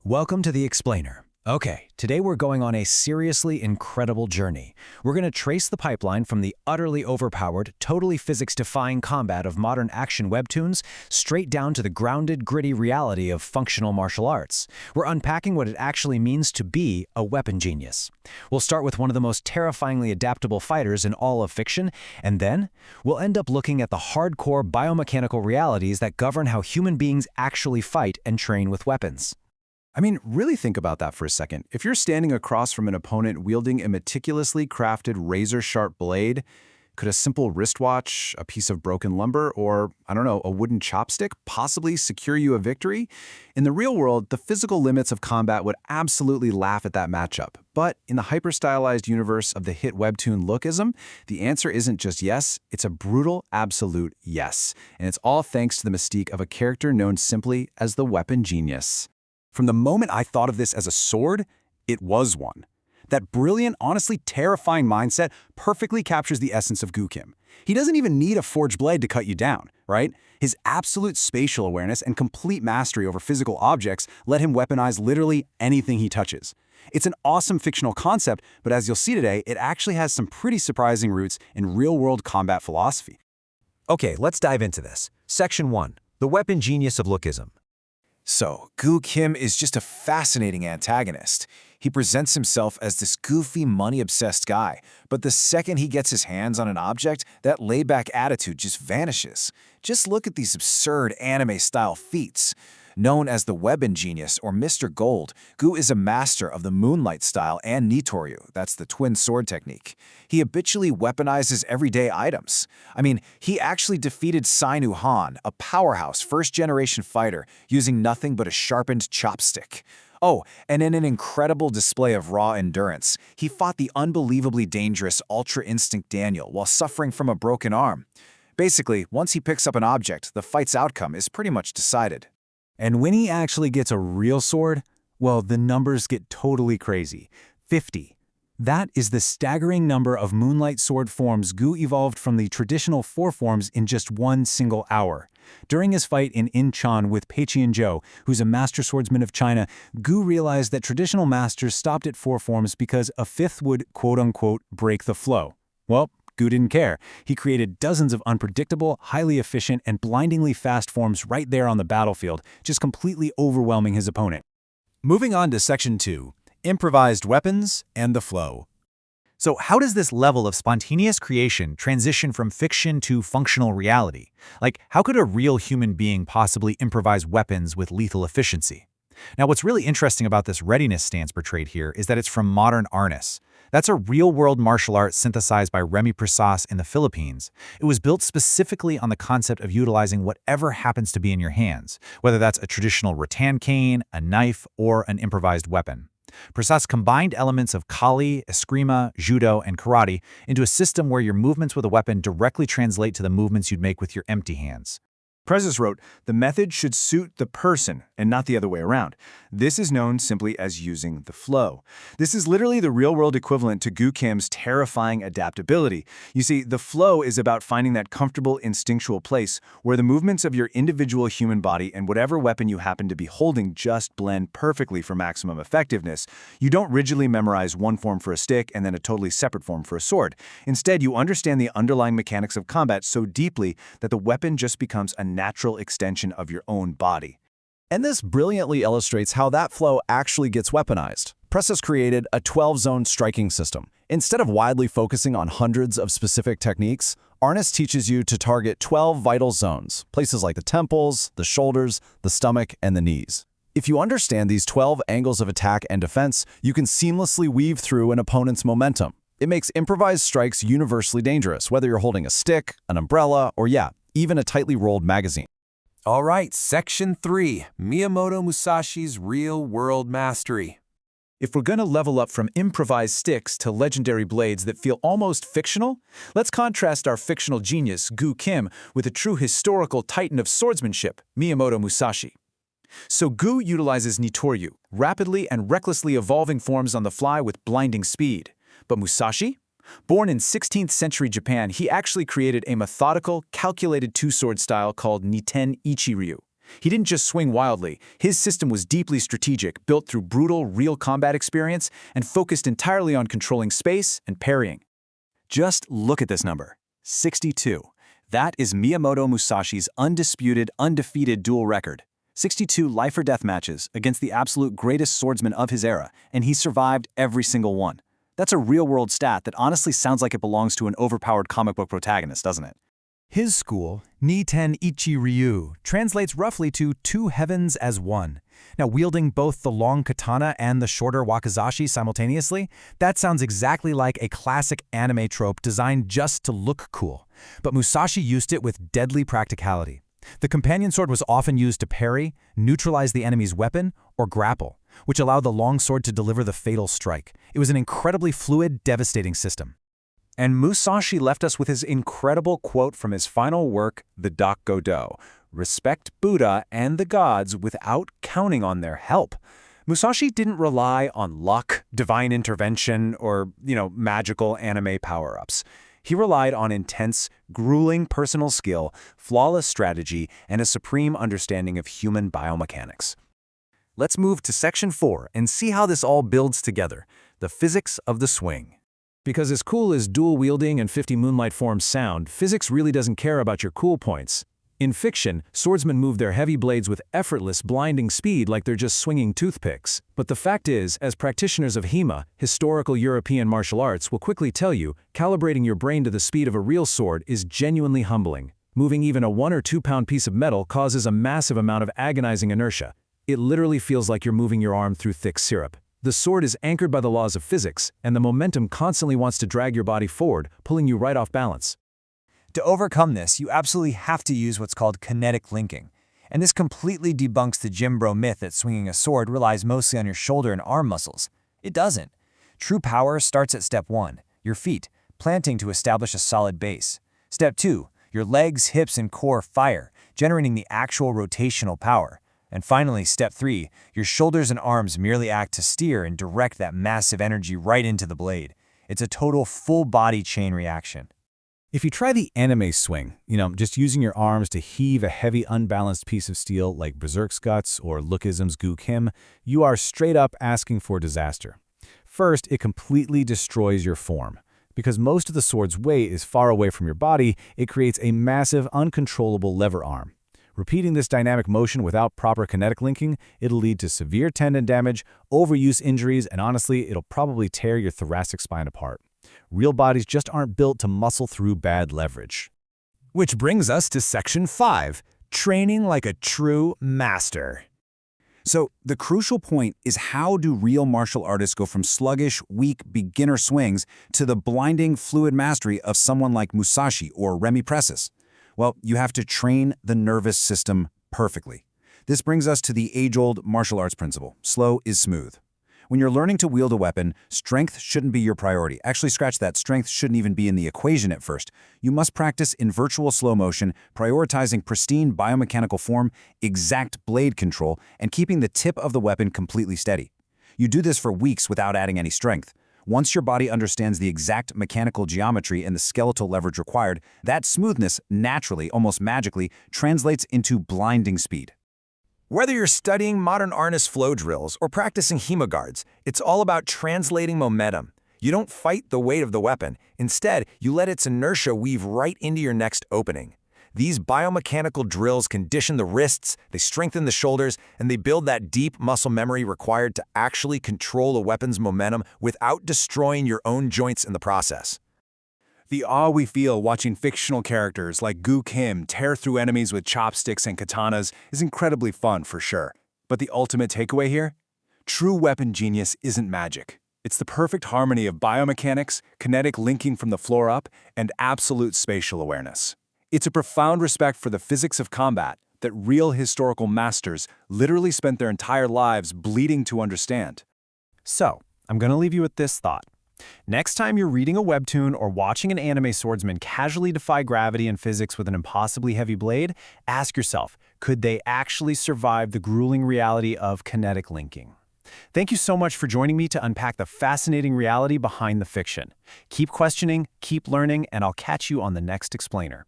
Welcome to The Explainer. Okay, today we're going on a seriously incredible journey. We're going to trace the pipeline from the utterly overpowered, totally physics-defying combat of modern action webtoons straight down to the grounded, gritty reality of functional martial arts. We're unpacking what it actually means to be a weapon genius. We'll start with one of the most terrifyingly adaptable fighters in all of fiction, and then we'll end up looking at the hardcore biomechanical realities that govern how human beings actually fight and train with weapons. I mean, really think about that for a second. If you're standing across from an opponent wielding a meticulously crafted razor-sharp blade, could a simple wristwatch, a piece of broken lumber, or, I don't know, a wooden chopstick possibly secure you a victory? In the real world, the physical limits of combat would absolutely laugh at that matchup. But in the hyper-stylized universe of the hit webtoon Lookism, the answer isn't just yes, it's a brutal, absolute yes. And it's all thanks to the mystique of a character known simply as the weapon genius. From the moment I thought of this as a sword, it was one. That brilliant, honestly terrifying mindset perfectly captures the essence of Goo Kim. He doesn't even need a forged blade to cut you down, right? His absolute spatial awareness and complete mastery over physical objects let him weaponize literally anything he touches. It's an awesome fictional concept, but as you'll see today, it actually has some pretty surprising roots in real-world combat philosophy. Okay, let's dive into this. Section 1. The weapon genius of Lookism. So, Goo Kim is just a fascinating antagonist. He presents himself as this goofy, money-obsessed guy, but the second he gets his hands on an object, that laid-back attitude just vanishes. Just look at these absurd anime-style feats. Known as the weapon genius or Mr. Gold, Goo is a master of the moonlight style and Nitoryu, that's the twin sword technique. He habitually weaponizes everyday items. I mean, he actually defeated Sainu Han, a powerhouse first-generation fighter, using nothing but a sharpened chopstick. Oh, and in an incredible display of raw endurance, he fought the unbelievably dangerous Ultra Instinct Daniel while suffering from a broken arm. Basically, once he picks up an object, the fight's outcome is pretty much decided. And when he actually gets a real sword, well, the numbers get totally crazy. 50. That is the staggering number of moonlight sword forms Goo evolved from the traditional 4 forms in just one single hour. During his fight in Incheon with Peiqian Zhou, who's a master swordsman of China, Goo realized that traditional masters stopped at 4 forms because a 5th would, quote-unquote, break the flow. Well, Goo didn't care. He created dozens of unpredictable, highly efficient, and blindingly fast forms right there on the battlefield, just completely overwhelming his opponent. Moving on to Section 2. Improvised weapons and the flow. So how does this level of spontaneous creation transition from fiction to functional reality? Like, how could a real human being possibly improvise weapons with lethal efficiency? Now, what's really interesting about this readiness stance portrayed here is that it's from modern arnis. That's a real-world martial art synthesized by Remy Presas in the Philippines. It was built specifically on the concept of utilizing whatever happens to be in your hands, whether that's a traditional rattan cane, a knife, or an improvised weapon. Presas combined elements of Kali, Eskrima, Judo, and Karate into a system where your movements with a weapon directly translate to the movements you'd make with your empty hands. Presas wrote, "The method should suit the person and not the other way around. This is known simply as using the flow." This is literally the real-world equivalent to Goo Kim's terrifying adaptability. You see, the flow is about finding that comfortable instinctual place where the movements of your individual human body and whatever weapon you happen to be holding just blend perfectly for maximum effectiveness. You don't rigidly memorize one form for a stick and then a totally separate form for a sword. Instead, you understand the underlying mechanics of combat so deeply that the weapon just becomes a natural extension of your own body. And this brilliantly illustrates how that flow actually gets weaponized. Presas created a 12-zone striking system. Instead of widely focusing on hundreds of specific techniques, Arnis teaches you to target 12 vital zones, places like the temples, the shoulders, the stomach, and the knees. If you understand these 12 angles of attack and defense, you can seamlessly weave through an opponent's momentum. It makes improvised strikes universally dangerous, whether you're holding a stick, an umbrella, or even a tightly rolled magazine. All right, Section 3, Miyamoto Musashi's Real-World Mastery. If we're going to level up from improvised sticks to legendary blades that feel almost fictional, let's contrast our fictional genius, Goo Kim, with a true historical titan of swordsmanship, Miyamoto Musashi. So Goo utilizes Nitoryu, rapidly and recklessly evolving forms on the fly with blinding speed. But Musashi? Born in 16th century Japan, he actually created a methodical, calculated two-sword style called Niten Ichiryu. He didn't just swing wildly. His system was deeply strategic, built through brutal, real combat experience, and focused entirely on controlling space and parrying. Just look at this number, 62. That is Miyamoto Musashi's undisputed, undefeated duel record. 62 life-or-death matches against the absolute greatest swordsman of his era, and he survived every single one. That's a real-world stat that honestly sounds like it belongs to an overpowered comic book protagonist, doesn't it? His school, Niten Ichi Ryu, translates roughly to two heavens as one. Now, wielding both the long katana and the shorter wakizashi simultaneously, that sounds exactly like a classic anime trope designed just to look cool. But Musashi used it with deadly practicality. The companion sword was often used to parry, neutralize the enemy's weapon, or grapple, which allowed the long sword to deliver the fatal strike. It was an incredibly fluid, devastating system. And Musashi left us with his incredible quote from his final work, the Dodo: "Respect Buddha and the gods without counting on their help." Musashi didn't rely on luck, divine intervention, or, magical anime power-ups. He relied on intense, grueling personal skill, flawless strategy, and a supreme understanding of human biomechanics. Let's move to Section 4 and see how this all builds together, the physics of the swing. Because as cool as dual wielding and 50 moonlight forms sound, physics really doesn't care about your cool points. In fiction, swordsmen move their heavy blades with effortless, blinding speed like they're just swinging toothpicks. But the fact is, as practitioners of HEMA, historical European martial arts, will quickly tell you, calibrating your brain to the speed of a real sword is genuinely humbling. Moving even a 1 or 2 pound piece of metal causes a massive amount of agonizing inertia. It literally feels like you're moving your arm through thick syrup. The sword is anchored by the laws of physics, and the momentum constantly wants to drag your body forward, pulling you right off balance. To overcome this, you absolutely have to use what's called kinetic linking. And this completely debunks the gym bro myth that swinging a sword relies mostly on your shoulder and arm muscles. It doesn't. True power starts at step 1, your feet, planting to establish a solid base. Step 2, your legs, hips, and core fire, generating the actual rotational power. And finally, step 3, your shoulders and arms merely act to steer and direct that massive energy right into the blade. It's a total full-body chain reaction. If you try the anime swing, just using your arms to heave a heavy, unbalanced piece of steel like Berserk's Guts or Lookism's Goo Kim, you are straight up asking for disaster. First, it completely destroys your form. Because most of the sword's weight is far away from your body, it creates a massive, uncontrollable lever arm. Repeating this dynamic motion without proper kinetic linking, it'll lead to severe tendon damage, overuse injuries, and honestly, it'll probably tear your thoracic spine apart. Real bodies just aren't built to muscle through bad leverage. Which brings us to Section 5, training like a true master. So, the crucial point is, how do real martial artists go from sluggish, weak, beginner swings to the blinding, fluid mastery of someone like Musashi or Remy Presses? Well, you have to train the nervous system perfectly. This brings us to the age-old martial arts principle: slow is smooth. When you're learning to wield a weapon, strength shouldn't be your priority. Actually, scratch that, strength shouldn't even be in the equation at first. You must practice in virtual slow motion, prioritizing pristine biomechanical form, exact blade control, and keeping the tip of the weapon completely steady. You do this for weeks without adding any strength. Once your body understands the exact mechanical geometry and the skeletal leverage required, that smoothness naturally, almost magically, translates into blinding speed. Whether you're studying modern harness flow drills or practicing HEMA guards, it's all about translating momentum. You don't fight the weight of the weapon. Instead, you let its inertia weave right into your next opening. These biomechanical drills condition the wrists, they strengthen the shoulders, and they build that deep muscle memory required to actually control a weapon's momentum without destroying your own joints in the process. The awe we feel watching fictional characters like Goo Kim tear through enemies with chopsticks and katanas is incredibly fun for sure. But the ultimate takeaway here? True weapon genius isn't magic. It's the perfect harmony of biomechanics, kinetic linking from the floor up, and absolute spatial awareness. It's a profound respect for the physics of combat that real historical masters literally spent their entire lives bleeding to understand. So, I'm going to leave you with this thought. Next time you're reading a webtoon or watching an anime swordsman casually defy gravity and physics with an impossibly heavy blade, ask yourself, could they actually survive the grueling reality of kinetic linking? Thank you so much for joining me to unpack the fascinating reality behind the fiction. Keep questioning, keep learning, and I'll catch you on the next explainer.